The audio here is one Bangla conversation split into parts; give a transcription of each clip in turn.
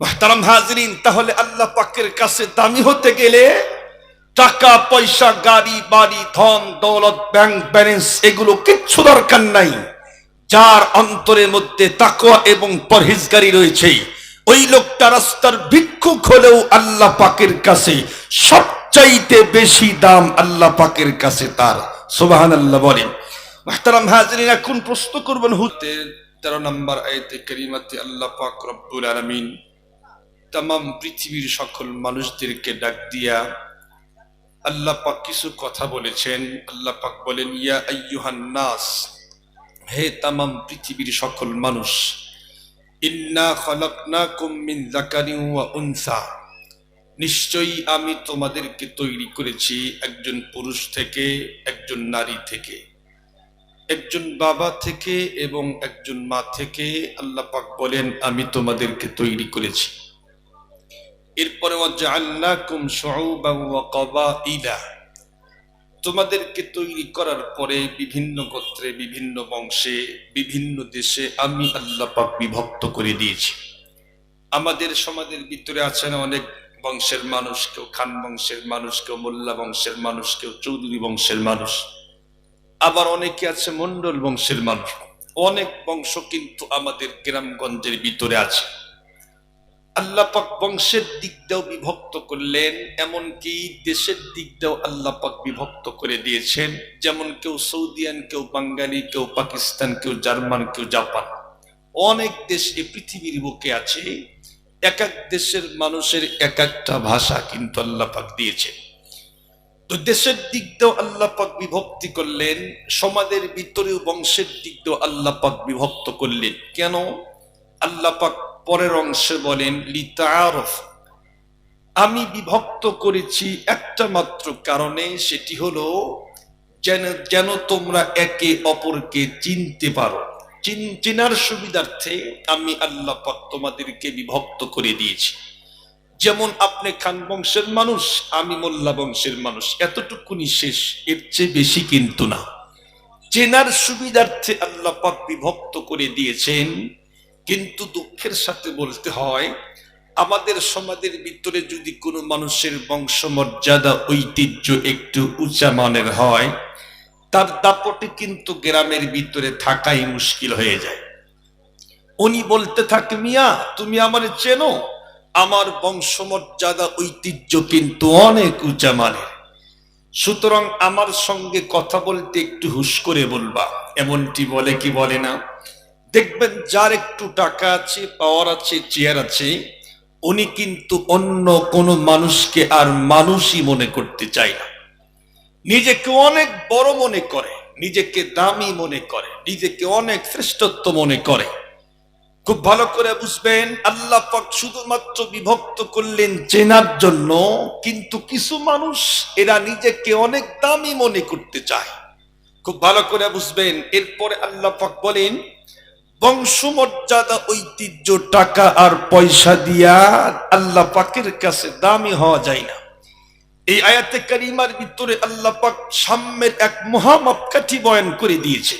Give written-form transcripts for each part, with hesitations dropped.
মুহতারাম হাজরিন, তাহলে আল্লাহ পাকের কাছে দামি হতে গেলে টাকা পয়সা, গাড়ি বাড়ি, ধন দৌলত, ব্যাংক ব্যালেন্স এগুলো কিচ্ছু দরকার নাই। যার অন্তরের মধ্যে তাকওয়া এবং পরহেজগারি রয়েছে, ওই লোকটা রাস্তার ভিক্ষুক হলেও আল্লাহ পাকের কাছে সবচাইতে বেশি দাম আল্লাহ পাকের কাছে তার। সুবহানাল্লাহ বলেন। মুহতারাম হাজরিন, এখন প্রশ্ন করবেন হুতে 13 নম্বর আয়াতে কারিমাতে আল্লাহ পাক রব্বুল আলামিন तमाम পৃথিবীর সকল মানুষদেরকে ডাক দিয়া আল্লাহ পাক কিছু কথা বলেছেন। আল্লাহ পাক বলেন, ইয়া আইয়ুহান নাস, হে तमाम পৃথিবীর সকল মানুষ, ইন্না খলাকনাকুম মিন যাকারিন ওয়া উনসা, নিশ্চয়ই আমি তোমাদেরকে তৈরি করেছি একজন পুরুষ থেকে, একজন নারী থেকে, একজন বাবা থেকে এবং একজন মা থেকে। আল্লাহ পাক বলেন, আমি তোমাদেরকে তৈরি করেছি। এরপরে ওয়াজআলনাকুম শুউবান ওয়া ক্বাবাইলা, তোমাদেরকে তৈরি করার পরে বিভিন্ন গোত্রে, বিভিন্ন বংশে, বিভিন্ন দেশে আমি আল্লাহ পাক বিভক্ত করে দিয়েছি। আমাদের সমাজের ভিতরে আছেন অনেক বংশের মানুষ, কেউ খান বংশের মানুষ, কেউ মোল্লা বংশের মানুষ, কেউ চৌধুরী বংশের মানুষ, আবার অনেকে আছে মন্ডল বংশের মানুষ। অনেক বংশ কিন্তু আমাদের গ্রামগঞ্জের ভিতরে আছে। আল্লাহ পাক বংশের দিক দিয়েও বিভক্ত করলেন, এমনকি দেশের দিক দিয়েও আল্লাহ পাক বিভক্ত করে দিয়েছেন। যেমন কেউ সৌদিয়ান, কেউ বাঙালি, কেউ পাকিস্তান, কেউ জার্মান, কেউ জাপান। অনেক দেশ এই পৃথিবীর বুকে আছে। এক এক দেশের মানুষের এক একটা ভাষা কিন্তু আল্লাহ পাক দিয়েছেন। তো দেশের দিক দিয়েও আল্লাহ পাক বিভক্তি করলেন, সমাজের ভিতরেও বংশের দিক দিয়েও আল্লাহ পাক বিভক্ত করলেন। কেন? আল্লাহ পাক পরের অংশে বলেন, লিতাআরফ, আমি বিভক্ত করেছি একটা মাত্র কারণে, সেটি হলো যেন তোমরা একে অপরকে চিনতে পারো। চিনার সুবিধার্থে আমি আল্লাহ পাক তোমাদেরকে বিভক্ত করে দিয়েছি। যেমন আপনি খান বংশের মানুষ, আমি মোল্লা বংশের মানুষ, এতটুকুনি শেষ, এর চেয়ে বেশি কিন্তু না। চেনার সুবিধার্থে আল্লাহ পাক বিভক্ত করে দিয়েছেন। কিন্তু দুঃখের সাথে বলতে হয়, আমাদের সমাজের ভিতরে যদি কোনো মানুষের বংশমর্যাদা, ঐতিহ্য একটু উঁচা মানের হয়, তার দাপটে কিন্তু গ্রামের ভিতরে থাকাই মুশকিল হয়ে যায়। উনি বলতে থাকে, মিয়া তুমি আমারে চেনো, আমার বংশমর্যাদা ঐতিহ্য কিন্তু অনেক উঁচা মানের, সুতরাং আমার সঙ্গে কথা বলতে একটু হুশ করে বলবা। এমনটি বলে কি বলে না? দেখবেন যার একটু টাকা আছে, পাওয়ার আছে, চেয়ার আছে, উনি কিন্তু অন্য কোনো মানুষকে আর মানুষই মনে করতে চায় না। নিজেকে অনেক বড় মনে করে, নিজেকে দামি মনে করে, নিজেকে অনেক শ্রেষ্ঠত্ব মনে করে। খুব ভালো করে বুঝবেন, আল্লাহ পাক শুধুমাত্র বিভক্ত করলেন চেনার জন্য, কিন্তু কিছু মানুষ এরা নিজেকে অনেক দামি মনে করতে চায়। খুব ভালো করে বুঝবেন। এরপরে আল্লাহ পাক বলেন, বংশমর্যাদা, ঐতিহ্য, টাকা আর পয়সা দিয়া আল্লাহ পাকের কাছে দামি হওয়া যায় না। এই আয়াতে কারিমার ভিতরে আল্লাহ পাক সাম্যের এক মহামাপকাঠি বয়ান করে দিয়েছে।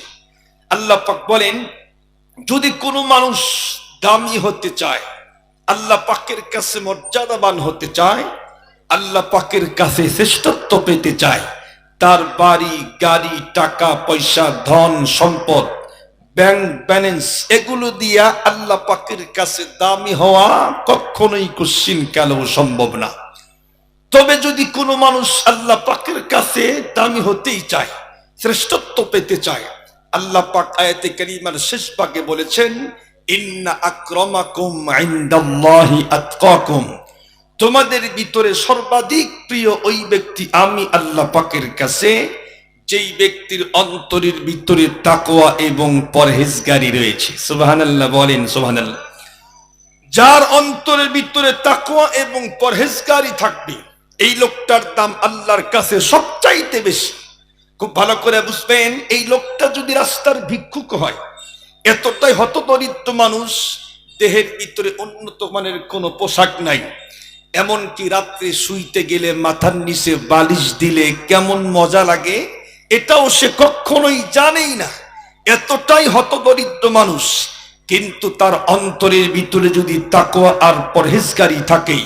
আল্লাহ পাক বলেন, যদি কোনো মানুষ দামি হতে চায়, আল্লাহ পাকের কাছে মর্যাদাবান হতে চায়, আল্লাহ পাকের কাছে শ্রেষ্ঠত্ব পেতে চায়, তার বাড়ি গাড়ি, টাকা পয়সা, ধন সম্পদ, ব্যাংক ব্যালেন্স এগুলো দিয়া আল্লাহ পাকের কাছে দামি হওয়া কখনোই কোশ্চিন কালেও সম্ভব না। তবে যদি কোনো মানুষ আল্লাহ পাকের কাছে দামি হতেই চায়, শ্রেষ্ঠত্ব পেতে চায়, আল্লাহ পাক আয়াতে কারিমার শেষ ভাগে বলেছেন, ইন্না আকরামাকুম ইনদাল্লাহি আতকাকুম, তোমাদের ভিতরে সর্বাধিক প্রিয় ওই ব্যক্তি আমি আল্লাহ পাকের কাছে, যেই ব্যক্তির অন্তরের ভিতরে তাকওয়া এবং পরহেজগারি রয়েছে। সুবহানাল্লাহ বলেন, সুবহানাল্লাহ। যার অন্তরের ভিতরে তাকওয়া এবং পরহেজগারি থাকবে, এই লোকটার দাম আল্লাহর কাছে সবচাইতে বেশি। খুব ভালো করে বুঝবেন, এই লোকটা যদি রাস্তার ভিক্ষুক হয়, এতটাই হতদরিদ্র মানুষ, দেহের ভিতরে উন্নত মানের কোনো পোশাক নাই, এমনকি রাত্রে শুইতে গেলে মাথার নিচে বালিশ দিলে কেমন মজা লাগে এটাও সে কখনোই জানেই না, এতটাই হতদরিদ্র মানুষ। কিন্তু তার অন্তরের ভিতরে যদি তাকওয়া আর পরহেজগারি থাকে,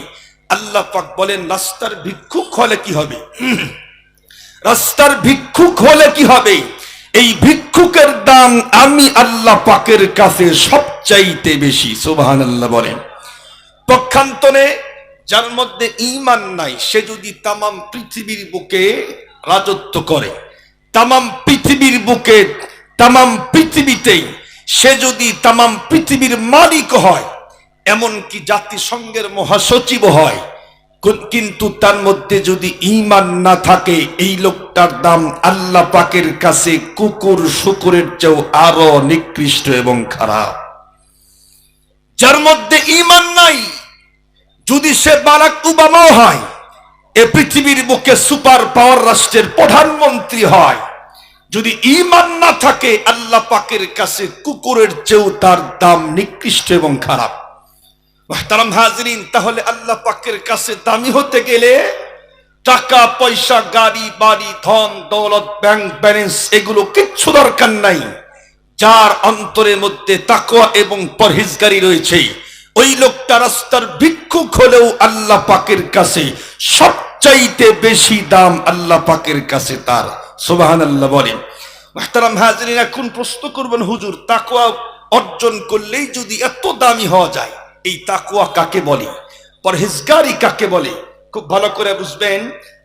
আল্লাহ পাক বলেন রাস্তার ভিক্ষুক হলে কি হবে? রাস্তার ভিক্ষুক হলে কি হবে? এই ভিক্ষুকের দাম আমি আল্লাহ পাকের কাছে সবচাইতে বেশি। সুবহানাল্লাহ বলেন। পক্ষান্তরে যার মধ্যে ঈমান নাই, সে যদি তামাম পৃথিবীর বুকে রাজত্ব করে, তামাম পৃথিবীর বুকে, তামাম পৃথিবীতেই সে যদি তামাম পৃথিবীর মালিক হয়, এমনকি জাতিসংঘের মহাসচিব হয়, কিন্তু তার মধ্যে যদি ঈমান না থাকে, এই লোকটার দাম আল্লাহ পাকের কাছে কুকুর শুকুরের চেয়েও আরো নিকৃষ্ট এবং খারাপ। যার মধ্যে ঈমান নাই, যদি সে বারাক ওবামাও হয়, এ পৃথিবীর বুকে সুপার পাওয়ার রাষ্ট্রের প্রধানমন্ত্রী হয়, যদি ঈমান না থাকে, আল্লাহ পাকের কাছে কুকুরের চেয়েও তার দাম নিকৃষ্ট এবং খারাপ। মুহতারাম হাজরিন, তাহলে আল্লাহ পাকের কাছে দামি হতে গেলে টাকা পয়সা, গাড়ি বাড়ি, ধন দৌলত, ব্যাংক ব্যালেন্স এগুলো কিচ্ছু দরকার নাই। যার অন্তরের মধ্যে তাকওয়া এবং পরহেজগারি রয়েছে, ওই লোকটা রাস্তার ভিক্ষুক হলেও আল্লাহ পাকের কাছে সবচাইতে বেশি দাম আল্লাহ পাকের কাছে তার। সুবহানাল্লাহ বলেন। মুহতারাম হাজরিন, এখন প্রশ্ন করবেন, হুজুর তাকওয়া অর্জন করলেই যদি এত দামি হওয়া যায়, এই তাকওয়া কাকে বলে? পরহেজগারি কাকে বলে? খুব ভালো করে বুঝবেন।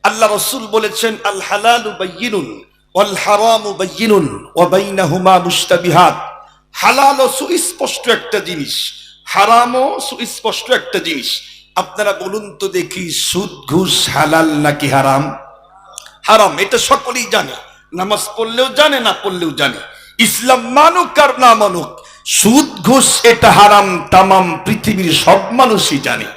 আল্লাহ রাসূল বলেছেন, আল হালালু বায়্যিনুন ওয়াল হারামু বায়্যিনুন ওয়া বাইনাহুমা মুশতাবিহাত। হালাল ও সুস্পষ্ট একটা জিনিস, হারামও সুস্পষ্ট একটা জিনিস। আপনারা বলুন তো দেখি, সুদ ঘুষ হালাল নাকি হারাম? হারাম, এটা সকলেই জানে, নামাজ পড়লেও জানে, না পড়লেও জানে। ইসলাম মানুক আর না মানুক, সুদ ঘুষ এটা হারাম, তামাম পৃথিবীর সব মানুষই জানে।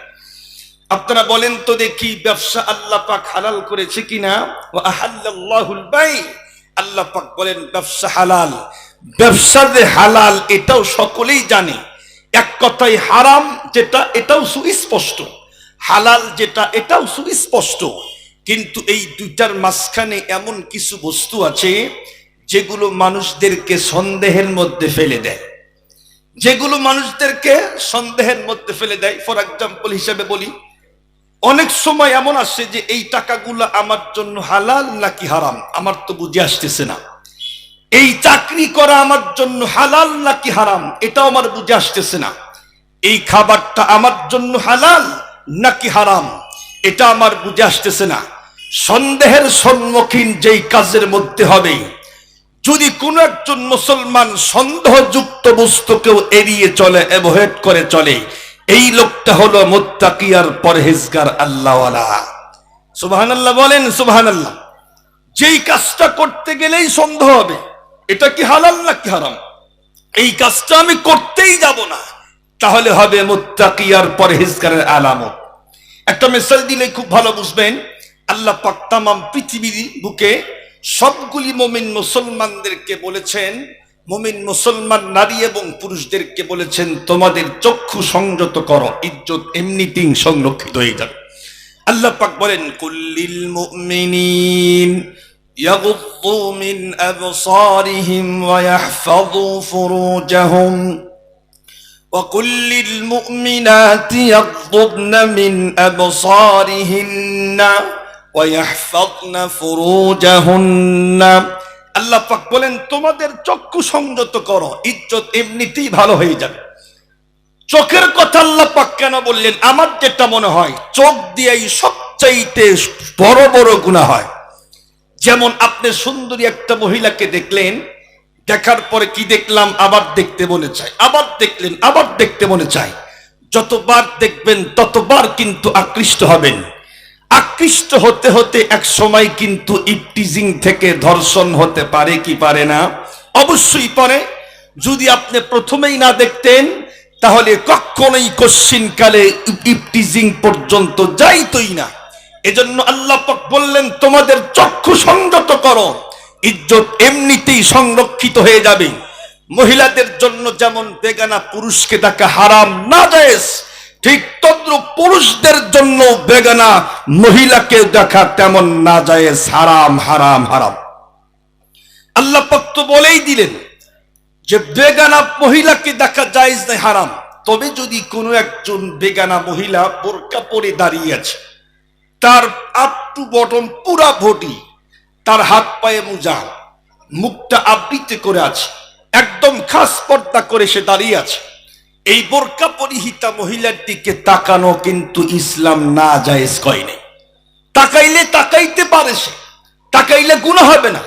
আপনারা বলেন তো দেখি, ব্যবসা আল্লাহ পাক হালাল করেছে কিনা? ওয়া আহাল্লাল্লাহুল বাই, আল্লাহ পাক বলেন ব্যবসা হালাল। ব্যবসা যে হালাল এটাও সকলেই জানে। এক কথায় হারাম যেটা, এটাও সুস্পষ্ট, হালাল যেটা, এটাও সুস্পষ্ট। কিন্তু এই দুইটার মাঝখানে এমন কিছু বস্তু আছে যেগুলো মানুষদেরকে সন্দেহের মধ্যে ফেলে দেয়, যেগুলো মানুষদেরকে সন্দেহের মধ্যে ফেলে দেয়। ফর এক্সাম্পল হিসেবে বলি, অনেক সময় এমন আসে যে এই টাকাগুলো আমার জন্য হালাল নাকি হারাম আমার তো বুঝে আসতেছে না। এই চাকরি করা আমার জন্য হালাল নাকি হারাম এটাও আমার বুঝে আসতেছে না। এই খাবারটা আমার জন্য হালাল নাকি হারাম এটা আমার বুঝে আসতেছে না। সন্দেহের সম্মুখীন যেই কাজের মধ্যে হবে, যদি কোনো একজন মুসলমান সন্দেহযুক্ত বস্তুকেও এড়িয়ে চলে, অ্যাভয়েড করে চলে, এই লোকটা হলো মুত্তাকি আর পরহেজগার আল্লাহওয়ালা। সুবহানাল্লাহ বলেন, সুবহানাল্লাহ। যেই কাজটা করতে গেলেই সন্দেহ হবে এটা কি হালাল নাকি হারাম, এই কাজটা আমি করতেই যাব না, তাহলে হবে মুত্তাকি আর পরহেজগারের আলামত। একটা মিসাল দিলে খুব ভালো বুঝবেন। আল্লাহ পাক তামাম পৃথিবীর বুকে সবগুলি মুমিন মুসলমানদেরকে বলেছেন, মুমিন মুসলমান নারী এবং পুরুষদেরকে বলেছেন, তোমাদের চক্ষু সংযত করো, ইজ্জত এমনিতেই সংরক্ষিত হয়ে যাবে। আল্লাহ পাক বলেন, কুল্লিল মুমিনিন ইয়াগুদ্দু মিন আবসারিহিম ওয়া ইয়াহফাযু ফুরুজাহুম وقل للمؤمنات يغضضن من أبصارهن ويحفظن فروجهن। আল্লাহ পাক বলেন, তোমাদের চক্ষু সংযত করো, ইজ্জত এমনিতেই ভালো হয়ে যাবে। চোখের কথা আল্লাহ পাক কেন বললেন? আমার যেটা মনে হয়, চোখ দিয়েই সবচাইতে বড় বড় গুনাহ হয়। যেমন আপনি সুন্দরী একটা মহিলাকে দেখলেন, দেখার পরে কি দেখলাম, আবার দেখতে মনে চায়, আবার দেখলেন আবার দেখতে মনে চায়। যতবার দেখবেন ততবার কিন্তু আকৃষ্ট হবেন। আকৃষ্ট হতে হতে এক সময় কিন্তু ইপটিজিং থেকে ধর্ষণ হতে পারে কি পারে না? অবশ্যই পারে। যদি আপনি প্রথমেই না দেখতেন তাহলে কখনোই কশ্চিনকালে ইপটিজিং পর্যন্ত যাইতই না। এজন্য আল্লাহ পাক বললেন, তোমাদের চক্ষু সংযত করো, ইজ্জত এমনিতেই সংরক্ষিত হয়ে যাবে। মহিলাদের জন্য যেমন বেগানা পুরুষকে দেখা হারাম নাজায়েজ, ঠিক তদ্রূপ পুরুষদের জন্য বেগানা মহিলাকে দেখা তেমন নাজায়েজ, হারাম হারাম হারাম। আল্লাহ পাক তো বলেই দিলেন যে বেগানা মহিলাকে দেখা জায়েজ নাই, হারাম। তবে যদি কোনো একজন বেগানা মহিলা বোরকা পরে দাঁড়িয়ে আছে, তার আপ টু বটম পুরা বডি, তার হাত পায়ে মোজা, মুখটা আবৃত করে আছে, একদম খাস পর্দা করে সে দাঁড়িয়ে আছে, এই বোরকা পরিহিতা মহিলার দিকে তাকানো কিন্তু ইসলাম না জায়েজ করেনি। তাকাইলে তাকাইতে পারে, সে তাকাইলে গুনাহ হবে না।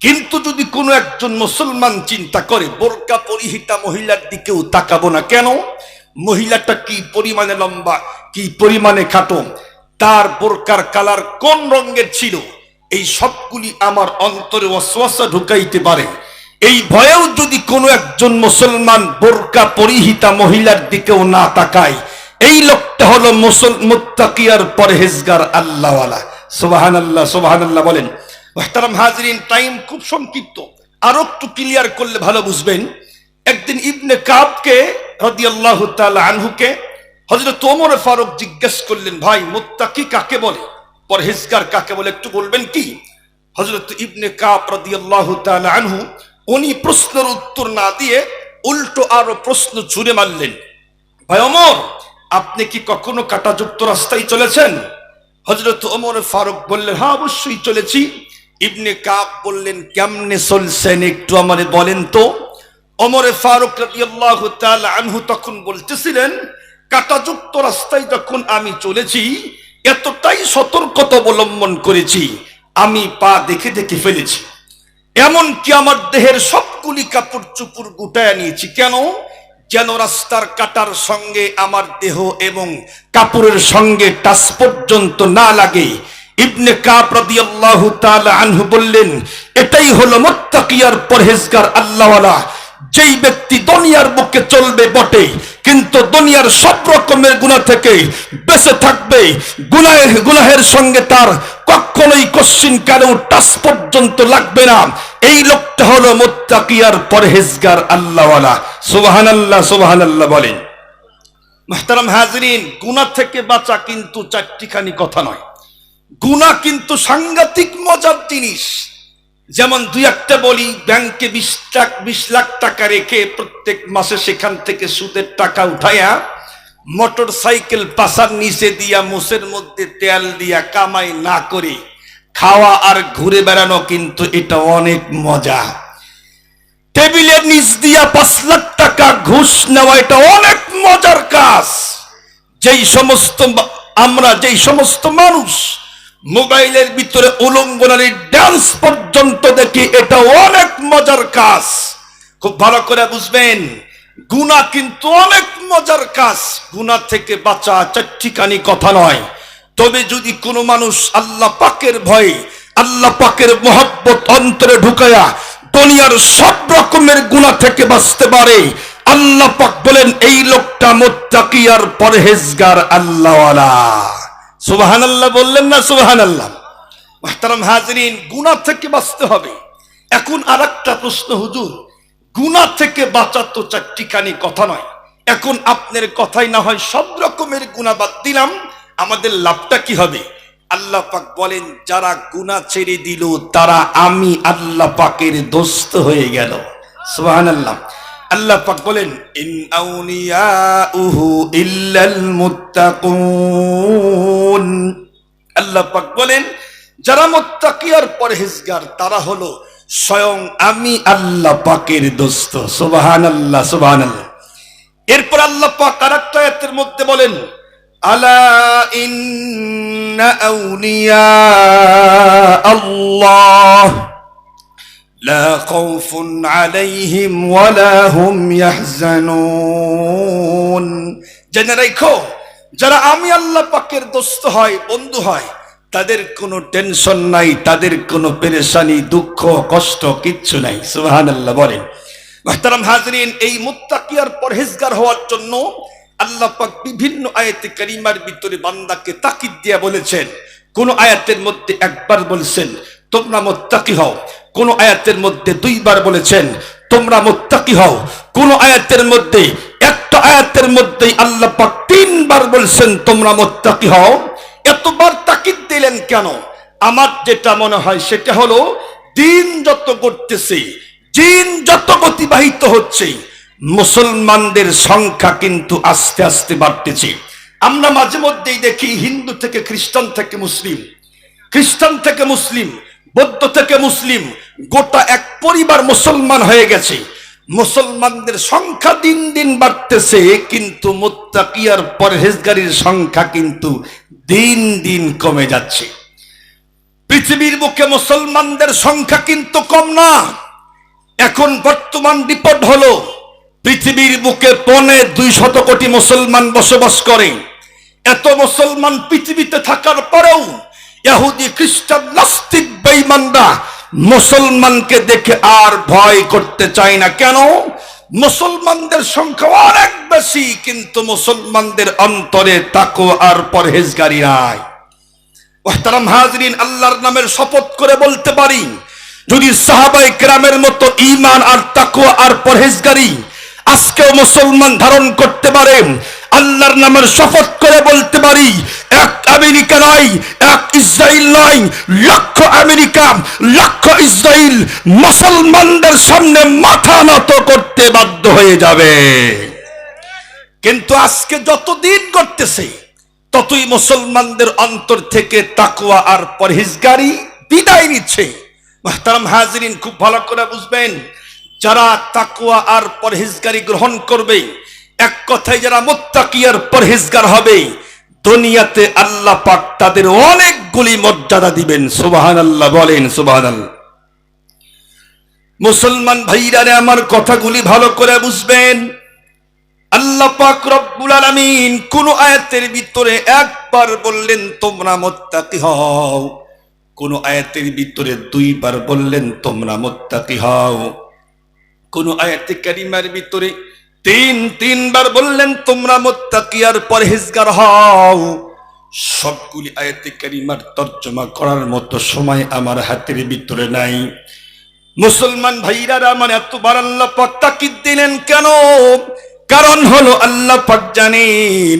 কিন্তু যদি কোনো একজন মুসলমান চিন্তা করে বোরকা পরিহিতা মহিলার দিকেও তাকাবো না, কেন? মহিলাটা কি পরিমাণে লম্বা, কি পরিমাণে খাটো, তার বোরকার কালার কোন রঙের ছিল, এই সবগুলি আমার অন্তরে ওয়াসওয়াসা ঢুকাইতে পারে। এই ভয়েও যদি কোনো একজন মুসলমান বোরকা পরিহিতা মহিলার দিকেও না তাকায়, এই লোকটা হলো মুত্তাকি আর পরহেজগার আল্লাহওয়ালা। সুবহানাল্লাহ, সুবহানাল্লাহ বলেন। মুহতারাম হাজিরিন, টাইম খুব সংক্ষিপ্ত, আরো একটু ক্লিয়ার করলে ভালো বুঝবেন। একদিন ইবনে কাবকে রাদিয়াল্লাহু তাআলা আনহুকে হযরত ওমর ফারুক জিজ্ঞেস করলেন, ভাই মুত্তাকি কাকে বলে, পরহেজগার কাকে বলে, একটু বলবেন কি? হযরত ইবনে কাব রাদিয়াল্লাহু তাআলা আনহু উনি প্রশ্নের উত্তর না দিয়ে উল্টো আরো প্রশ্ন ছুড়ে মারলেন, ভাই ওমর, আপনি কি কখনো কাঁটাযুক্ত রাস্তায় চলেছেন? হযরত ওমর ফারুক বললেন, হ্যাঁ অবশ্যই চলেছি। ইবনে কাব বললেন, কেমনে চলছেন একটু আমারে বলেন তো। ওমর ফারুক রাদিয়াল্লাহু তাআলা আনহু তখন বলতেছিলেন, কাঁটাযুক্ত রাস্তায় যখন আমি চলেছি, এতটাই সতর্কতা অবলম্বন করেছি, আমি পা দেখে দেখে ফেলেছি, এমনকি আমার দেহের সবগুলি কাপড় চুপড় গুটায় নিয়েছি। কেন? যেন রাস্তার কাটার সঙ্গে আমার দেহ এবং কাপড়ের সঙ্গে টাচ পর্যন্ত না লাগে। ইবনে কাব রাদিয়াল্লাহু তাআলা আনহু বললেন, এটাই হলো মুত্তাকি আর পরহেজগার আল্লাহওয়ালা, যেই ব্যক্তি দুনিয়ার বুকে চলবে বটে, কিন্তু দুনিয়ার সব রকমের গুনাহ থেকে বেঁচে থাকবে, গুনাহের সঙ্গে তার কখনোই কশ্চিন কালেও টাচ পর্যন্ত লাগবে না। এই লোকটা হলো মুত্তাকি আর পরহেজগার আল্লাহওয়ালা। সুবহানাল্লাহ, সুবহানাল্লাহ বলেন। মুহতারাম হাজিরিন, গুনাহ থেকে বাঁচা কিন্তু চারটিখানি কথা নয়, গুনাহ কিন্তু সাংঘাতিক মজার জিনিস। যেমন দুই একটা বলি, ব্যাংকে 20 লাখ টাকা রেখে প্রত্যেক মাসে সেখান থেকে সুদের টাকা উঠাইয়া মোটর সাইকেল পাশার নিচে দিয়া মোষের মধ্যে তেল দিয়া কামাই না করে খাওয়া আর ঘুরে বেড়ানো, কিন্তু এটা অনেক মজা। টেবিলের নিচ দিয়া 5 লাখ টাকা ঘুষ নেওয়া, এটা অনেক মজার কাজ। যেই সমস্ত মানুষ মোবাইলের ভিতরে উলঙ্গনারী ডান্স পর্যন্ত দেখি, এটা অনেক মজার কাজ। খুব ভালো করে বুঝবেন, গুনাহ কিন্তু অনেক মজার কাজ। গুনাহ থেকে বাঁচা চারটিখানি কথা নয়। তবে যদি কোনো মানুষ আল্লাহ পাকের ভয়ে, আল্লাহ পাকের মহব্বত অন্তরে ঢুকায়া দুনিয়ার সব রকমের গুনাহ থেকে বাঁচতে পারে, আল্লাহ পাক বলেন এই লোকটা মুত্তাকি আর পরহেজগার আল্লাহওয়ালা। সুবহানাল্লাহ বললেন না? সুবহানাল্লাহ। মুহতারাম হাজিরিন, গুনাহ থেকে বাঁচতে হবে। এখন আরেকটা প্রশ্ন, হুজুর গুনাহ থেকে বাঁচা তো চারটিখানি কথা নয়, এখন আপনার কথাই না হয় সব রকমের গুনাহ বাদ দিলাম, আমাদের লাভটা কি হবে? আল্লাহ পাক বলেন, যারা গুনাহ ছেড়ে দিল তারা আমি আল্লাহ পাকের দোস্ত হয়ে গেল। সুবহানাল্লাহ। আল্লাহ পাক বলেন, ইন আউলিয়াউহু ইল্লাল মুত্তাকুন। আল্লাহ পাক বলেন, যারা মুত্তাকি আর পরহেজগার তারা হলো স্বয়ং আমি আল্লাহ পাকের দোস্ত। সুবহানাল্লাহ, সুবহানাল্লাহ। এরপর আল্লাহ পাক আরেকটা আয়াতের মধ্যে বলেন, আলা ইন্না আউলিয়া আল্লাহ লা খাউফুন আলাইহিম ওয়ালা হুম ইয়াহজানুন। জেনে রাখো, যারা আমি আল্লাহ পাকের দোস্ত হয়, বন্ধু হয়, তাদের কোনো টেনশন নাই, তাদের কোনো পেরেশানি, দুঃখ, কষ্ট কিচ্ছু নাই। সুবহানাল্লাহ বলেন। মুহতারাম হাজিরিন, এই মুত্তাকি আর পরহেজগার হওয়ার জন্য আল্লাহ পাক বিভিন্ন আয়াতে কারিমার ভিতরে বান্দাকে তাকিদ দিয়ে বলেছেন। কোন আয়াতের মধ্যে একবার বলেছেন তোমরা মুত্তাকি হও, কোন আয়াতের মধ্যে 2 বার বলেছেন তোমরা মুত্তাকি হও, কোন আয়াতের মধ্যে একটা আয়াতের মধ্যেই আল্লাহ পাক 3 বার বলেছেন তোমরা মুত্তাকি হও। এতবার তাকিদ দিলেন কেন? আমার যেটা মনে হয় সেটা হলো, দিন যত করতেছে, দিন যত অতিবাহিত হচ্ছে মুসলমানদের সংখ্যা কিন্তু আস্তে আস্তে বাড়তেছে। আমরা মাঝে মধ্যেই দেখি হিন্দু থেকে খ্রিস্টান থেকে মুসলিম, খ্রিস্টান থেকে মুসলিম, বৌদ্ধ থেকে মুসলিম, গোটা এক পরিবার মুসলমান হয়ে গেছে। মুসলমানদের সংখ্যা দিন দিন বাড়তেছে, কিন্তু মুত্তাকি আর পরহেজগারির সংখ্যা কিন্তু দিন দিন কমে যাচ্ছে। পৃথিবীর বুকে মুসলমানদের সংখ্যা কিন্তু কম না। এখন বর্তমান রিপোর্ট হলো পৃথিবীর বুকে 250 কোটি মুসলমান বসবাস করে। এত মুসলমান পৃথিবীতে থাকার পরেও ইহুদি খ্রিস্টান নাস্তিক বেঈমানরা মুসলমানকে দেখে আর ভয় করতে চায় না। কেন? মুসলমানদের সংখ্যা অনেক বেশি, কিন্তু মুসলমানদের অন্তরে তাকওয়া আর পরহেজগারি নাই। মুহতারাম হাজরিন, আল্লাহর নামের শপথ করে বলতে পারি, যদি সাহাবায়ে কেরামের মতো ঈমান আর তাকওয়া আর পরহেজগারি আজকেও মুসলমান ধারণ করতে পারে, আল্লাহর নামের শপথ করে বলতে পারি, এক আমেরিকা নয়, এক ইসরায়েল নয়, লক্ষ আমেরিকা, লক্ষ ইসরায়েল মুসলমানদের সামনে মাথা নত করতে বাধ্য হয়ে যাবে। কিন্তু আজকে যত দিন করতেছে ততই মুসলমানদের অন্তর থেকে তাকওয়া আর পরহেজগারি বিদায় নিচ্ছে। মুহতারাম হাজিরিন, খুব ভালো করে বুঝবেন, যারা তাকওয়া আর পরহেজগারি গ্রহণ করবে, এক কথায় যারা মুত্তাকি আর পরহেজগার হবে, দুনিয়াতে আল্লাহ পাক তাদের অনেকগুলি মর্যাদা দিবেন। সুবহানাল্লাহ বলেন, সুবহানাল্লাহ। মুসলমান ভাইরা আমার কথাগুলি ভালো করে বুঝবেন। আল্লাহ পাক রব্বুল আলামিন কোন আয়াতের ভিতরে একবার বললেন তোমরা মুত্তাকি হও, কোন আয়াতের ভিতরে 2 বার বললেন তোমরা মুত্তাকি হও, কোন আয়াতে কারিমার ভিতরে 3 বার বললেন তোমরা মুত্তাকি আর পরহেজগার হও। সবগুলি আয়াতে কারিমার তরজমা করার মতো সময় আমার হাতের ভিতরে নাই। মুসলমান ভাইরা আমার এতবার আল্লাহ পাক তাকিদ দিলেন কেন? কারণ হলো আল্লাহ পাক জানেন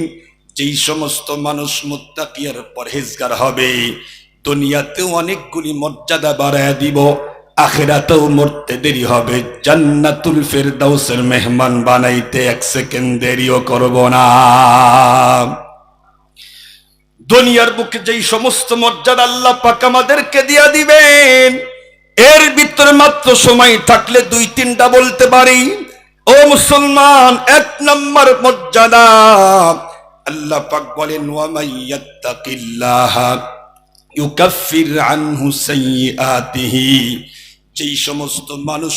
যেই সমস্ত মানুষ মুত্তাকি আর পরহেজগার হবে, দুনিয়াতেও অনেকগুলি মর্যাদা বাড়ায় দিব, আখিরাতেও মরতে দেরি হবে, জান্নাতুল ফেরদাউসের মেহমান বানাইতে 1 সেকেন্ড দেরিও করব না। দুনিয়ার বুকে যেই সমস্ত মর্যাদা আল্লাহ পাক আমাদেরকে দিয়া দিবেন, এর ভিতরে মাত্র সময় থাকলে 2-3টা বলতে পারি। ও মুসলমান, 1 নম্বর মর্যাদা আল্লাহ পাক বলেন, ওয়া মাইয়াত্তাকিল্লাহা ইউকাফির আনহু সাইয়্যাতিহি। যেই সমস্ত মানুষ